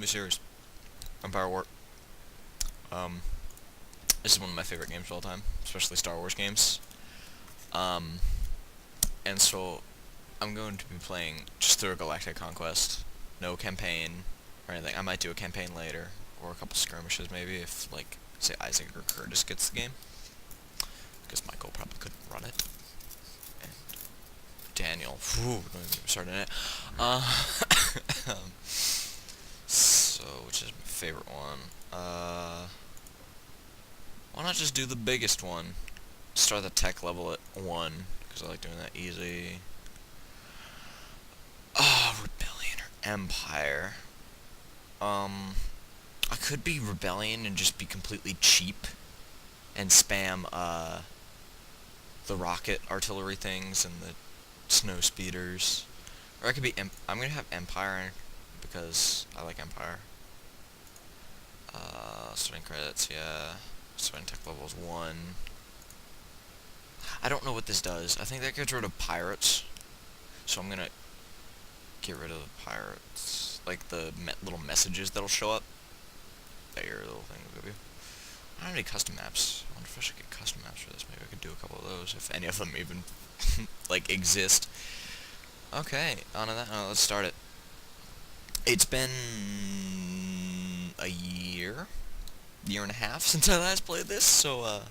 be serious. Empire War. Um, this is one of my favorite games of all time, especially Star Wars games. Um, and so I'm going to be playing just through a Galactic conquest. No campaign or anything. I might do a campaign later, or a couple skirmishes maybe if, like, say Isaac or Curtis gets the game. Because Michael probably couldn't run it. And Daniel, whew, don't even get me started on it. So, which is my favorite one? Why not just do the biggest one? Start the tech level at 1, because I like doing that easy. Oh, Rebellion or Empire. I could be Rebellion and just be completely cheap and spam, the rocket artillery things and the snow speeders. Or I could be, I'm gonna have Empire, because I like Empire. Starting credits, yeah. Starting tech level is 1. I don't know what this does. I think that gets rid of pirates. So I'm gonna get rid of the pirates. Like the little messages that'll show up. There, little thing will give you. I don't have any custom maps. I wonder if I should get custom maps for this. Maybe I could do a couple of those, if any of them even, like, exist. Okay, on to that. Let's start it. It's been a year and a half since I last played this, so,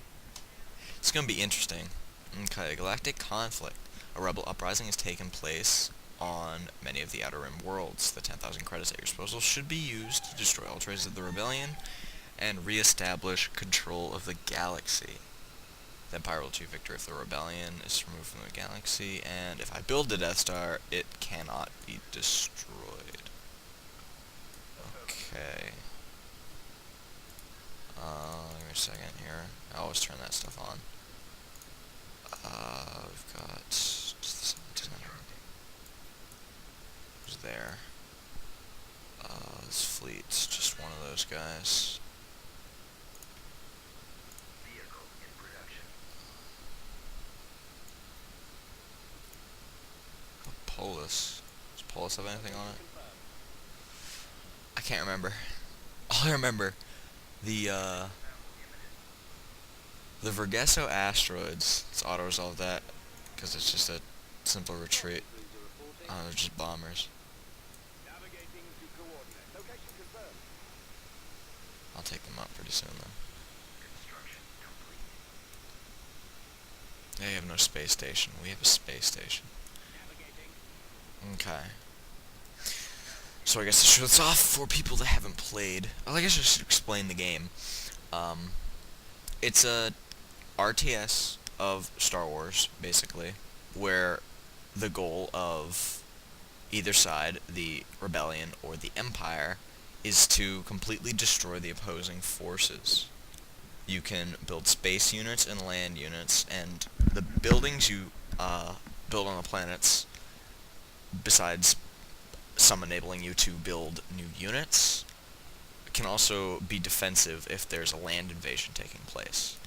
it's gonna be interesting. Okay, Galactic conflict. A rebel uprising has taken place on many of the Outer Rim worlds. The 10,000 credits at your disposal should be used to destroy all traces of the rebellion and re-establish control of the galaxy. The Empire will achieve victory if the rebellion is removed from the galaxy, and if I build the Death Star, it cannot be destroyed. Okay. Give me a second here. I always turn that stuff on. We've got just who's there? This fleet's just one of those guys. Polis. Does Polis have anything on it? I can't remember. All I remember, the Vergesso asteroids. Let's auto-resolve that, because it's just a simple retreat. They're just bombers. I'll take them out pretty soon, though. They have no space station. We have a space station. Okay. So I guess to show this off for people that haven't played, well, I guess I should explain the game. It's a RTS of Star Wars, basically, where the goal of either side, the Rebellion or the Empire, is to completely destroy the opposing forces. You can build space units and land units, and the buildings you build on the planets, besides some enabling you to build new units, can also be defensive if there's a land invasion taking place.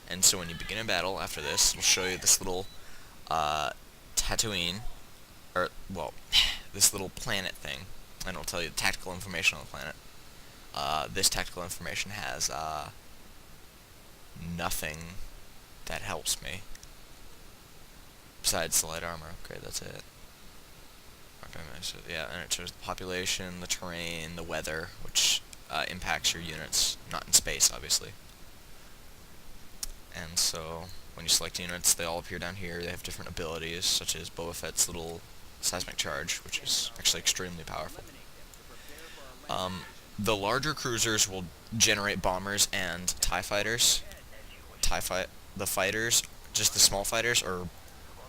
And so when you begin a battle after this, it'll show you this little Tatooine, or, well, this little planet thing, and it'll tell you the tactical information on the planet. This tactical information has nothing that helps me, besides the light armor upgrade. That's it. So, yeah, and it shows the population, the terrain, the weather, which impacts your units, not in space, obviously. And so, when you select units, they all appear down here. They have different abilities, such as Boba Fett's little seismic charge, which is actually extremely powerful. The larger cruisers will generate bombers and TIE fighters. The fighters, just the small fighters, are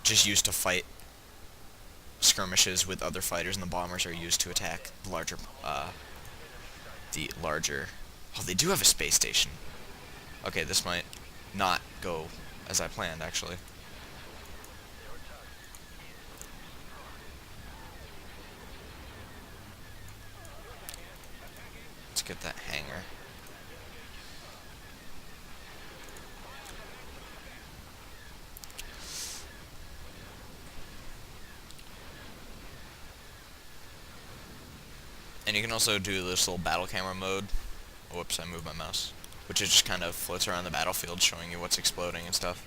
just used to fight skirmishes with other fighters, and the bombers are used to attack the larger, oh, they do have a space station. Okay, this might not go as I planned, actually. Let's get that hangar. And you can also do this little battle camera mode. Whoops, I moved my mouse. Which it just kind of floats around the battlefield showing you what's exploding and stuff.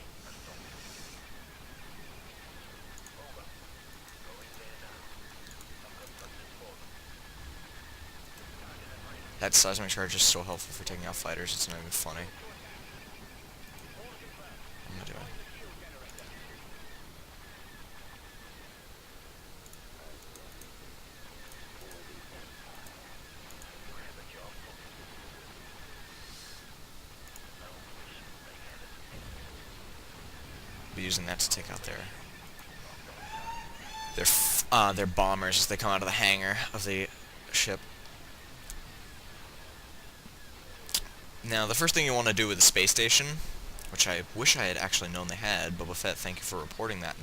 That seismic charge is so helpful for taking out fighters, it's not even funny. What am I doing? Be using that to take out their bombers as they come out of the hangar of the ship. Now, the first thing you want to do with the space station, which I wish I had actually known they had, Boba Fett, thank you for reporting that,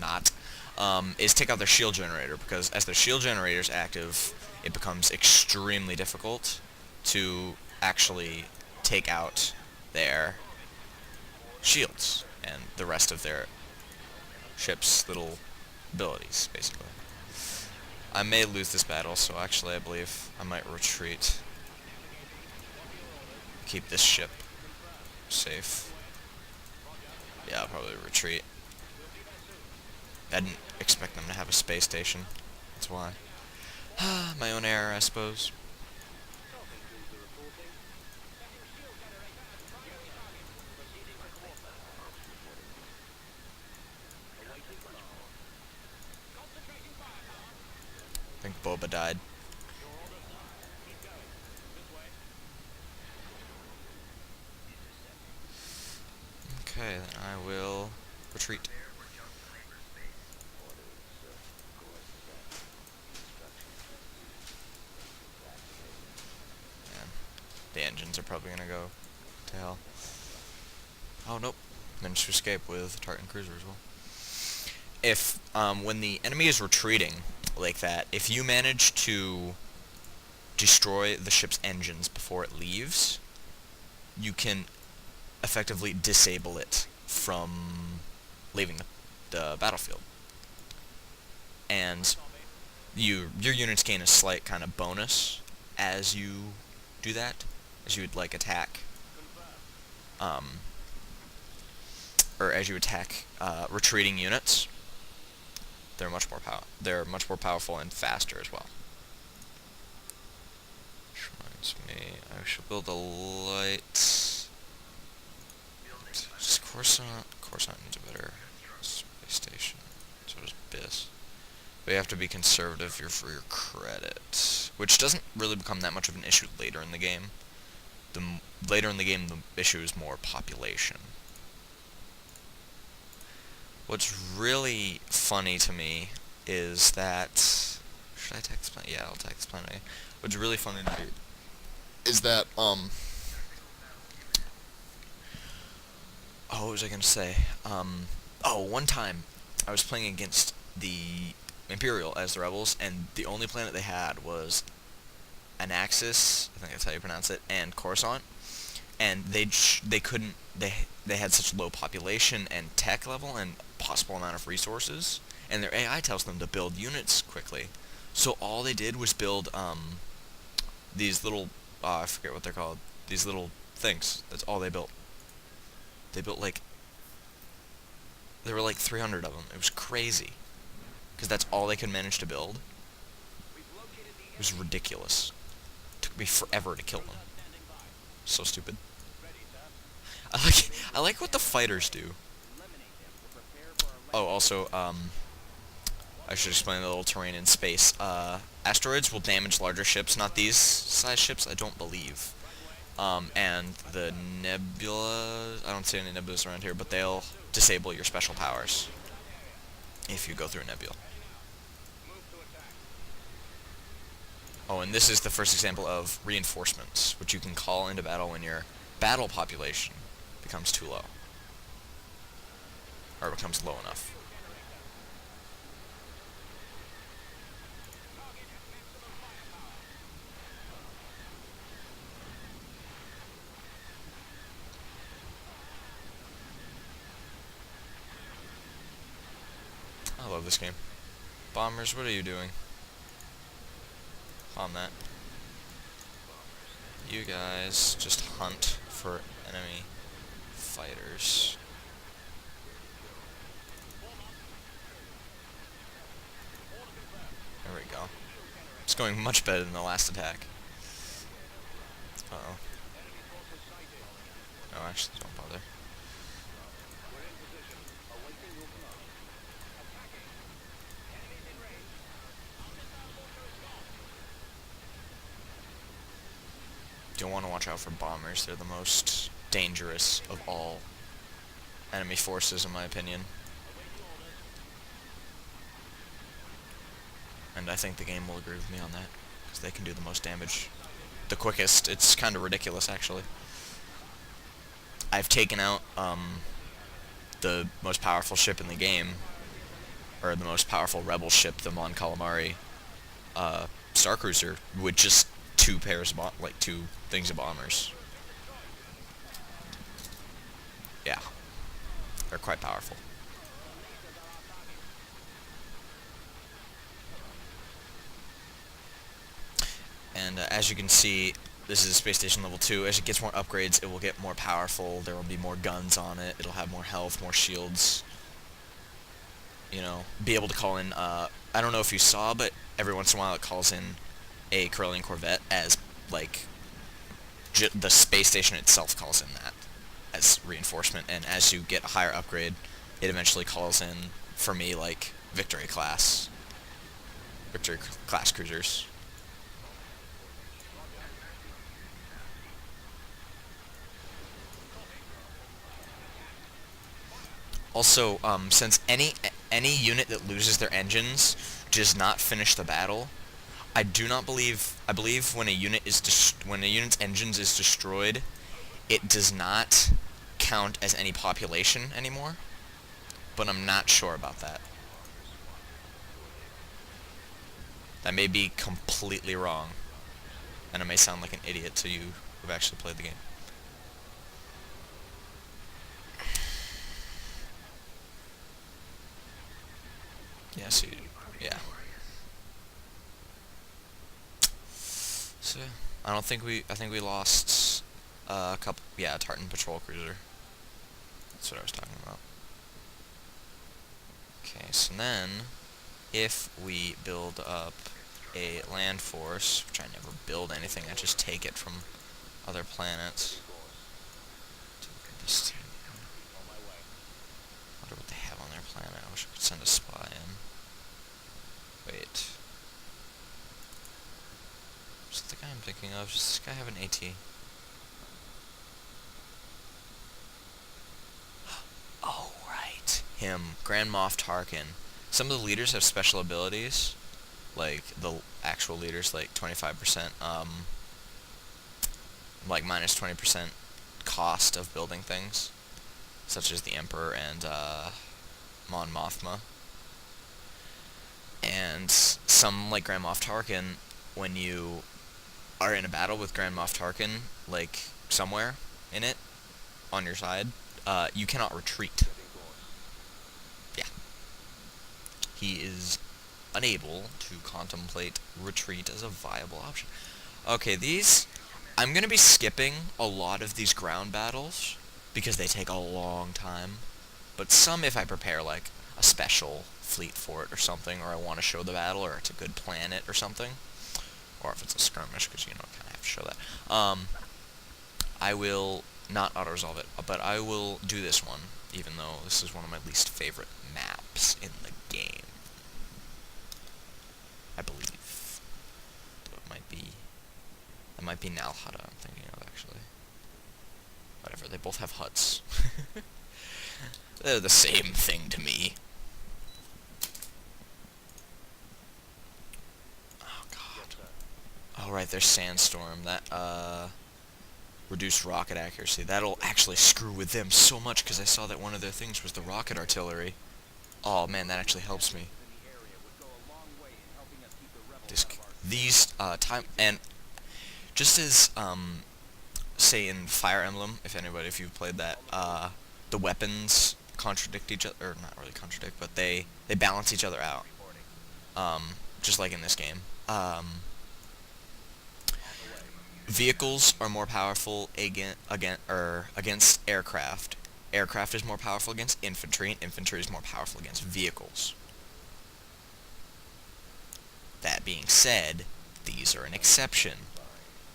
is take out their shield generator, because as their shield generator is active, it becomes extremely difficult to actually take out their shields and the rest of their ship's little abilities, basically. I may lose this battle, so actually I believe I might retreat. Keep this ship safe. Yeah, I'll probably retreat. I didn't expect them to have a space station. That's why. My own error, I suppose. I think Boba died. Okay, then I will retreat. Man, the engines are probably gonna go to hell. Oh, nope. Managed to escape with Tartan Cruiser as well. If, when the enemy is retreating like that, if you manage to destroy the ship's engines before it leaves, you can effectively disable it from leaving the battlefield. And your units gain a slight kind of bonus as you do that, as you would like attack, or as you attack retreating units. They're much more powerful and faster as well. Which reminds me, I should build a light. Just Coruscant needs a better space station. So does BIS. But you have to be conservative here for your credit, which doesn't really become that much of an issue later in the game. Later in the game, the issue is more population. What's really funny to me is that... Should I text plan? Yeah, I'll text plan A. What's really funny to me is that, oh, what was I gonna say? Oh, one time, I was playing against the Imperial as the Rebels, and the only planet they had was Anaxis, I think that's how you pronounce it, and Coruscant. And they had such low population and tech level and possible amount of resources, and their AI tells them to build units quickly. So all they did was build these little I forget what they're called. These little things. That's all they built. They built there were like 300 of them. It was crazy, because that's all they could manage to build. It was ridiculous. It took me forever to kill them. So stupid. I like what the fighters do. Oh, also, I should explain the little terrain in space. Asteroids will damage larger ships, not these size ships, I don't believe. And the nebula, I don't see any nebulas around here, but they'll disable your special powers if you go through a nebula. Oh, and this is the first example of reinforcements, which you can call into battle when your battle population becomes too low. Or becomes low enough. I love this game. Bombers, what are you doing? Bomb that. You guys just hunt for enemy fighters. There we go. It's going much better than the last attack. Uh-oh. No, actually, don't bother. You'll want to watch out for bombers. They're the most dangerous of all enemy forces, in my opinion. And I think the game will agree with me on that, because they can do the most damage the quickest. It's kind of ridiculous, actually. I've taken out the most powerful ship in the game, or the most powerful rebel ship, the Mon Calamari Star Cruiser, with just two things of bombers. Yeah, they're quite powerful. And as you can see, this is Space Station level 2. As it gets more upgrades, it will get more powerful. There will be more guns on it. It'll have more health, more shields. You know, be able to call in, I don't know if you saw, but every once in a while it calls in a Corellian Corvette as, like, the space station itself calls in that as reinforcement. And as you get a higher upgrade, it eventually calls in, for me, like, Victory class cruisers. Also, since any unit that loses their engines does not finish the battle, I believe when a unit's engines is destroyed, it does not count as any population anymore. But I'm not sure about that. That may be completely wrong, and I may sound like an idiot to you who've actually played the game. Yeah, so yeah. So I think we lost a couple. Yeah, a Tartan patrol cruiser. That's what I was talking about. Okay, so then if we build up a land force, which I never build anything, I just take it from other planets. I wonder what they have on their planet. I wish I could send a spy in. Wait. Is that the guy I'm thinking of? Does this guy have an AT? Oh, right. Him. Grand Moff Tarkin. Some of the leaders have special abilities. Like, the actual leaders, like 25%, like minus 20% cost of building things. Such as the Emperor and, Mon Mothma. And some, like Grand Moff Tarkin, when you are in a battle with Grand Moff Tarkin, like, somewhere in it, on your side, you cannot retreat. Yeah. He is unable to contemplate retreat as a viable option. Okay, I'm going to be skipping a lot of these ground battles, because they take a long time. But some, if I prepare, like, a special fleet for it or something, or I want to show the battle, or it's a good planet or something, or if it's a skirmish, because, you know, I kind of have to show that, I will not auto-resolve it, but I will do this one, even though this is one of my least favorite maps in the game. I believe. Though it might be Nalhada I'm thinking of, actually. Whatever, they both have huts. They're the same thing to me. Oh, God. Oh, right, there's Sandstorm. That, reduced rocket accuracy. That'll actually screw with them so much, because I saw that one of their things was the rocket artillery. Oh, man, that actually helps me. And just as, say in Fire Emblem, if you've played that, the weapons contradict each other, or not really contradict, but they balance each other out. Just like in this game. Vehicles are more powerful against aircraft. Aircraft is more powerful against infantry, and infantry is more powerful against vehicles. That being said, these are an exception.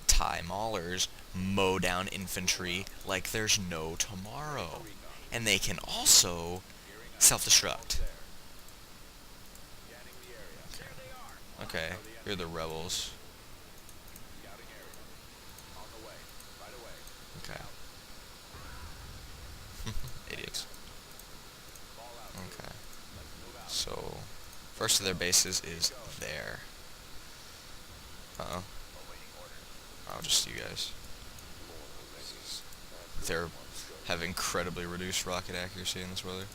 TIE Maulers mow down infantry like there's no tomorrow. And they can also self-destruct. Okay, you're the rebels. Okay. Idiots. Okay. So, first of their bases is there. Uh-oh. I'll just see you guys. They're have incredibly reduced rocket accuracy in this weather.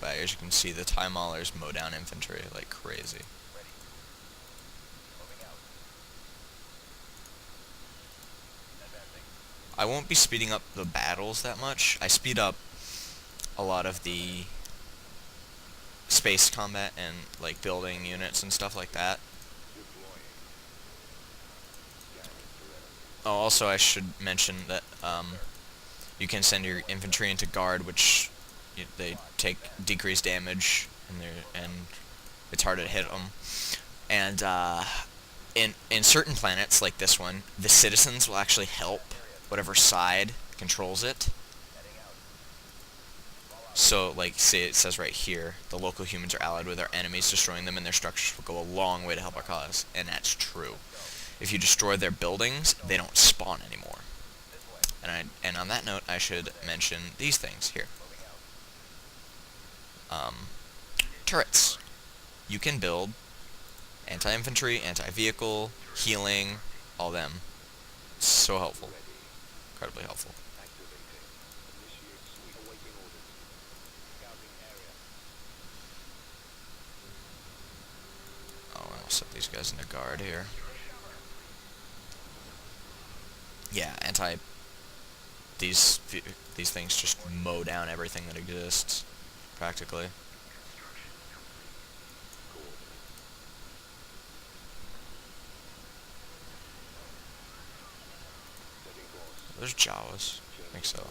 But as you can see, the TIE Maulers mow down infantry like crazy. I won't be speeding up the battles that much. I speed up a lot of the space combat and like building units and stuff like that. Oh, also I should mention that you can send your infantry into guard, which they take decreased damage, and it's harder to hit them. And in certain planets like this one, the citizens will actually help whatever side controls it. So, like, say it says right here, the local humans are allied with our enemies, destroying them and their structures will go a long way to help our cause. And that's true. If you destroy their buildings, they don't spawn anymore. And on that note, I should mention these things here. Turrets. You can build anti-infantry, anti-vehicle, healing, all them. So helpful. Incredibly helpful. Oh, and I'll set these guys into guard here. Yeah, these things just mow down everything that exists, practically. There's Jawas. I think so.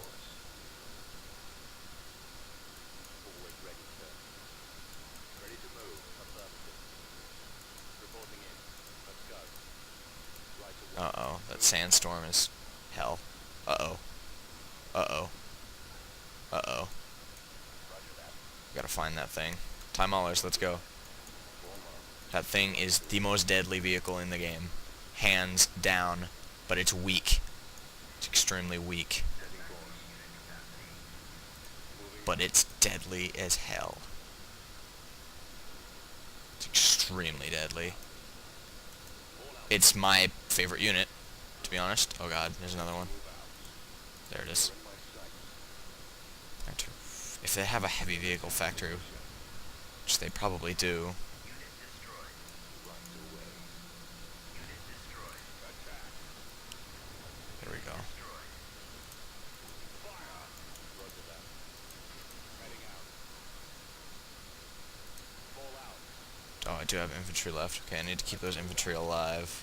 Uh-oh, that sandstorm is hell. Uh-oh. Uh-oh. Uh-oh. Gotta find that thing. TIE Maulers, let's go. That thing is the most deadly vehicle in the game. Hands down. But it's weak. It's extremely weak. But it's deadly as hell. It's extremely deadly. It's my favorite unit, to be honest. Oh god, there's another one. There it is. If they have a heavy vehicle factory, which they probably do. There we go. Oh, I do have infantry left. Okay, I need to keep those infantry alive.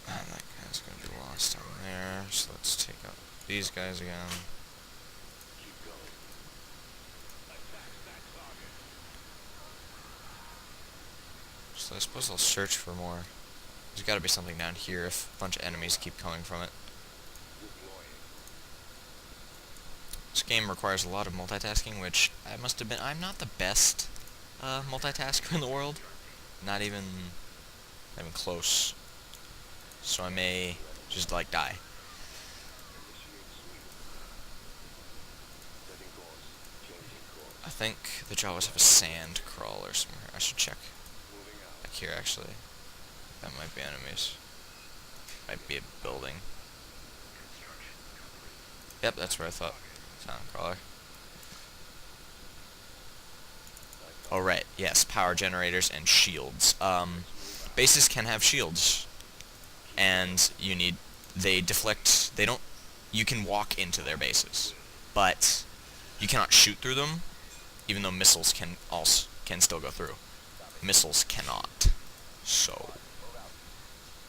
And that guy's gonna be lost down there, so let's take out these guys again. So I suppose I'll search for more. There's gotta be something down here if a bunch of enemies keep coming from it. This game requires a lot of multitasking, which I must admit I'm not the best multitasker in the world. Not even close. So I may just like die. I think the Jawas have a sand crawler somewhere. I should check. Like here, actually. That might be enemies. Might be a building. Yep, that's where I thought. Sand crawler. Oh, right. Yes, power generators and shields. Bases can have shields. And you need... They deflect... They don't... You can walk into their bases. But you cannot shoot through them, even though missiles can still go through. Missiles cannot. So...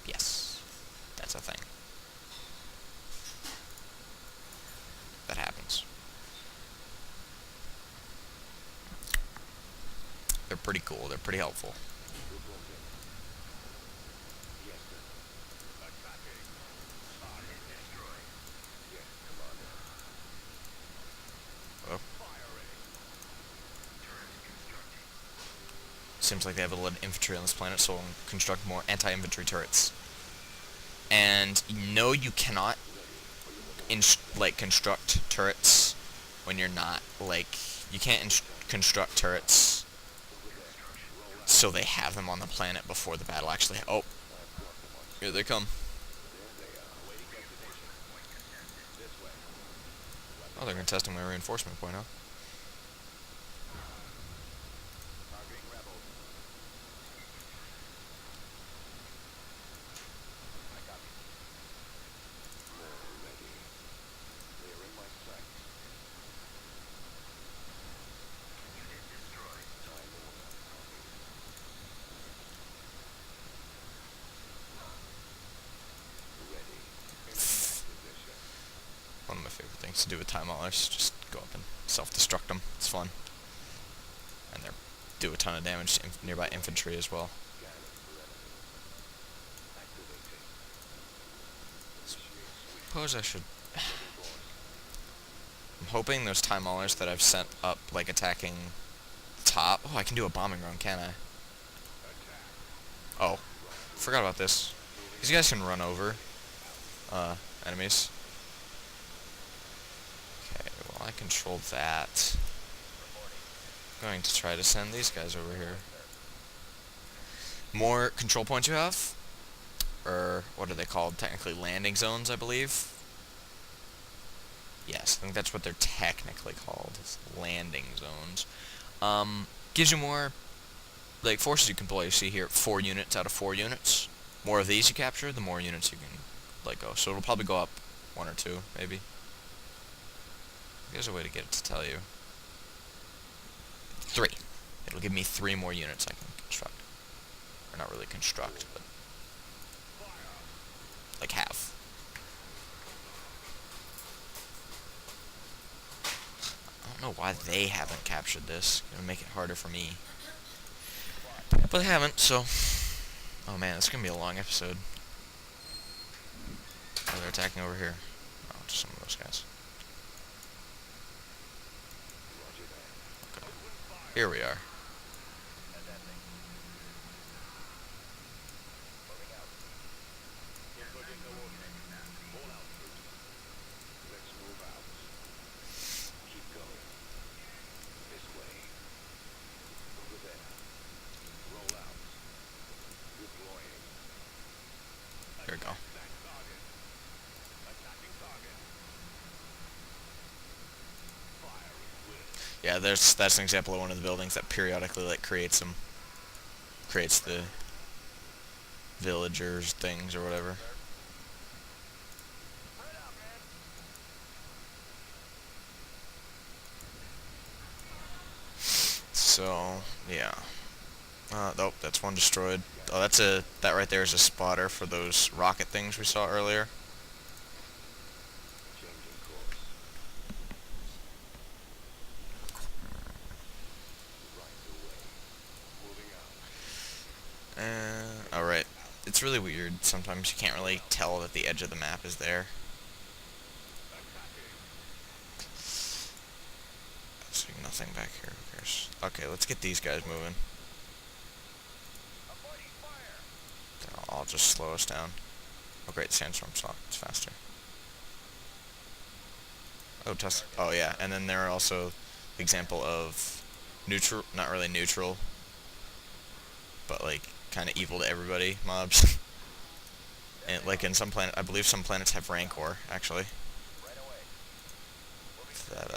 Yes. That's a thing. That happens. They're pretty cool. They're pretty helpful. Oh. Seems like they have a lot of infantry on this planet, so we'll construct more anti-infantry turrets. And no, you cannot construct turrets when you're not, you can't construct turrets so they have them on the planet before the battle actually... Oh, here they come. Oh, they're contesting my reinforcement point, huh? One of my favorite things to do with time maulers, just go up and self-destruct them. It's fun. And they do a ton of damage to nearby infantry as well. Suppose I should... I'm hoping those time maulers that I've sent up, attacking top... Oh, I can do a bombing run, can't I? Oh, forgot about this. These guys can run over enemies. Okay, well I control that. I'm going to try to send these guys over here. More control points you have? Or what are they called? Technically landing zones, I believe. Yes, I think that's what they're technically called. It's landing zones. Gives you more forces you can pull. You see here 4 units out of 4 units. More of these you capture, the more units you can let go. So it'll probably go up 1 or 2, maybe. There's a way to get it to tell you. 3. It'll give me 3 more units I can construct. Or not really construct, but have. I don't know why they haven't captured this. Gonna make it harder for me. But they haven't, so... Oh man, it's gonna be a long episode. Oh, they're attacking over here. Oh, just some of those guys. Okay. Here we are. Here we go. Yeah, that's an example of one of the buildings that periodically creates the villagers things or whatever. So yeah. Nope, that's one destroyed. Oh, that right there is a spotter for those rocket things we saw earlier. Alright. It's really weird. Sometimes you can't really tell that the edge of the map is there. So nothing back here, who cares? Okay, let's get these guys moving. I'll just slow us down. Oh great, Sandstorm's not. It's faster. Oh, oh yeah, and then there are also example of neutral, not really neutral, but like kind of evil to everybody mobs. And like in some planet, I believe some planets have Rancor actually. That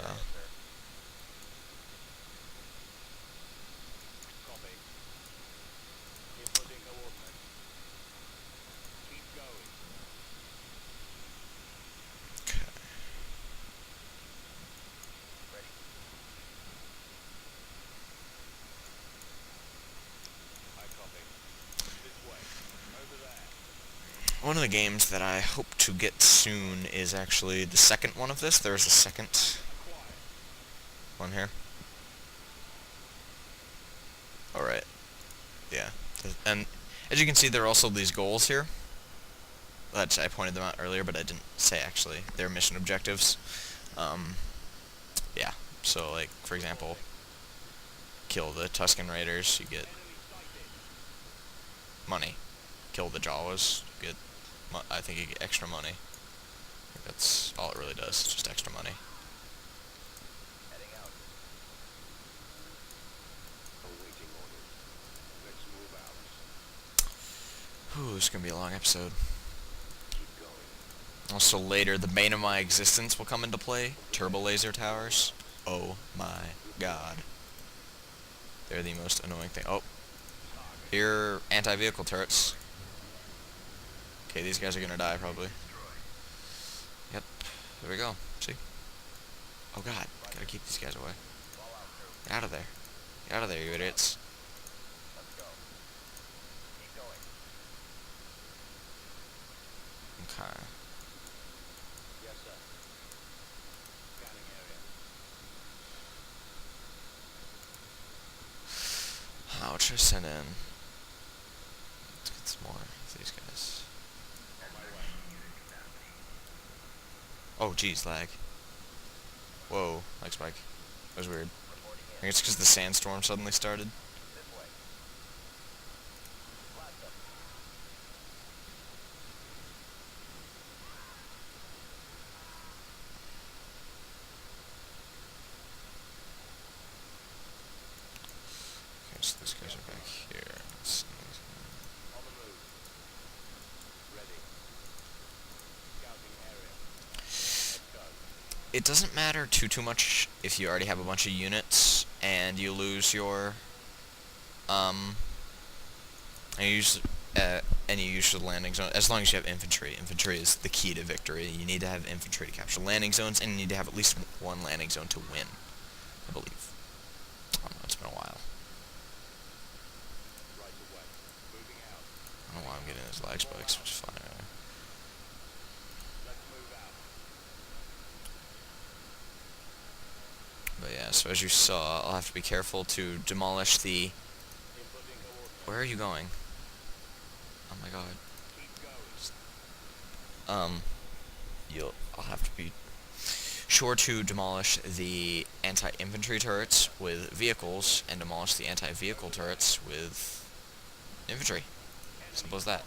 one of the games that I hope to get soon is actually the second one of this. There's a second one here. Alright, yeah. And as you can see, there are also these goals here. I pointed them out earlier, but I didn't say actually. They're mission objectives. Yeah, so like, for example, kill the Tusken Raiders, you get money. Kill the Jawas, you get, I think you get extra money. I think that's all it really does, just extra money. Ooh, this is gonna be a long episode. Also later, the bane of my existence will come into play. Turbo laser towers. Oh my god. They're the most annoying thing. Oh. Here, anti-vehicle turrets. Okay, these guys are gonna die, probably. Yep. There we go. See? Oh god. Gotta keep these guys away. Get out of there. Get out of there, you idiots. Okay. What should I send in? Let's get some more of these guys. Oh, geez, lag. Whoa, lag spike. That was weird. I think it's because the sandstorm suddenly started. Okay, so these guys are back here. Let's see. It doesn't matter too much if you already have a bunch of units and you lose your and you use the landing zone. As long as you have infantry. Infantry is the key to victory. You need to have infantry to capture landing zones, and you need to have at least one landing zone to win, I believe. I don't know, it's been a while. I don't know why I'm getting those lag spikes, which is fine anyway. But yeah, so as you saw, I'll have to be careful to demolish the... Where are you going? Oh my god. I'll have to be sure to demolish the anti-infantry turrets with vehicles, and demolish the anti-vehicle turrets with infantry. Simple as that.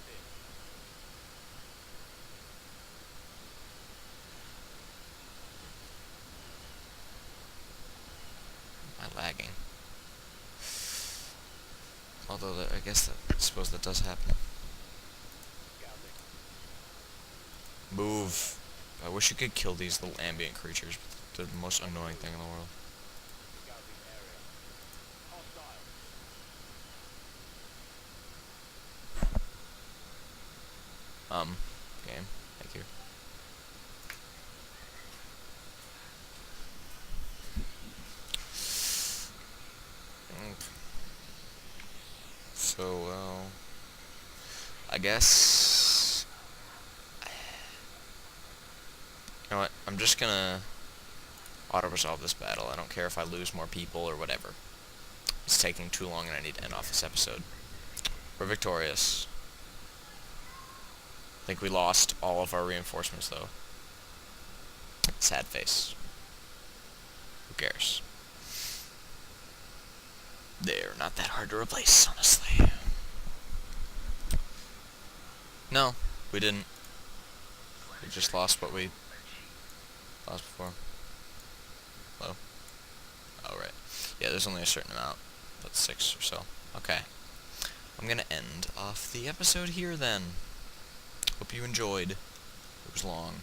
Am I lagging? Although, I suppose that does happen. Move. I wish you could kill these little ambient creatures. They're the most annoying thing in the world. Game. Thank you. So, well... I guess... You know what? I'm just gonna auto-resolve this battle. I don't care if I lose more people or whatever. It's taking too long and I need to end off this episode. We're victorious. I think we lost all of our reinforcements, though. Sad face. Who cares? They're not that hard to replace, honestly. No, we didn't. We just lost what we lost before. Hello? Oh. Yeah, there's only a certain amount. About 6 or so. Okay. I'm gonna end off the episode here then. Hope you enjoyed. It was long.